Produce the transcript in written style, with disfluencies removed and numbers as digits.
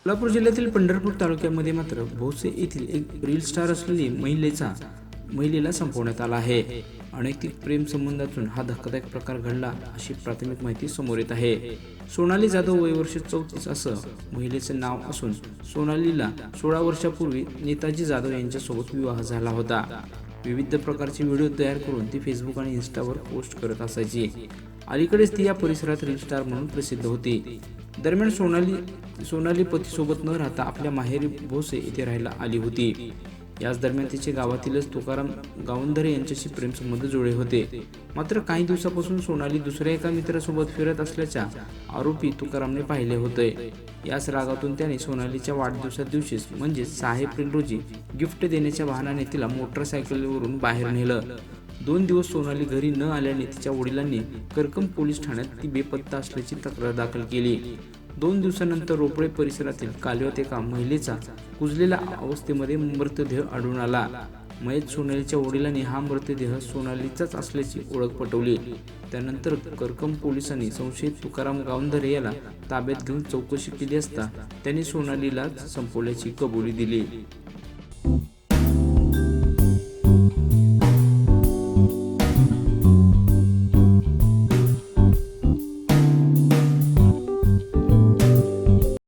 सोलापूर जिल्ह्यातील पंढरपूर तालुक्यामध्ये मात्र भोसे येथील एक रील स्टार असलेली महिलेला संपवण्यात आला आहे. अनैतिक प्रेम संबंधातून हा धक्कादायक प्रकार घडला अशी प्राथमिक माहिती समोर येत आहे. सोनाली जाधव वय वर्ष 34 असं महिलेचे नाव असून सोनालीला 16 वर्षापूर्वी नेताजी जाधव यांच्यासोबत विवाह झाला होता. विविध प्रकारचे व्हिडिओ तयार करून ती फेसबुक आणि इन्स्टावर पोस्ट करत असायची. अलीकडेच ती या परिसरात रील स्टार म्हणून प्रसिद्ध होती. दरम्यान सोनाली पतीसोबत न राहता आपल्या माहेरी भोसे येथे राहायला आली होती. याच दरम्यान तिचे गावातीलच तुकाराम गावंधरे यांच्याशी प्रेमसंबंध जुळले होते. मात्र काही दिवसापासून सोनाली दुसऱ्या एका मित्रासोबत फिरत असल्याच्या आरोपी तुकारामने पाहिले होते. याच रागातून त्याने सोनालीच्या वाढदिवसा दिवशीच म्हणजे 6 एप्रिल रोजी गिफ्ट देण्याच्या बहाण्याने तिला मोटरसायकलवरून बाहेर नेलं. 2 दिवस सोनाली घरी न आल्याने तिच्या वडिलांनी करकम पोलीस ठाण्यात ती बेपत्ता असल्याची तक्रार दाखल केली. 2 दिवसानंतर रोपळे परिसरातील कालव्यात एका महिलेचा कुजलेल्या अवस्थेमध्ये मृतदेह आढळून आला. मयत सोनालीच्या वडिलांनी हा मृतदेह सोनालीचाच असल्याची ओळख पटवली. त्यानंतर करकम पोलिसांनी संशयित तुकाराम गावंधरे याला ताब्यात घेऊन चौकशी केली असता त्याने सोनालीला संपवल्याची कबुली दिली.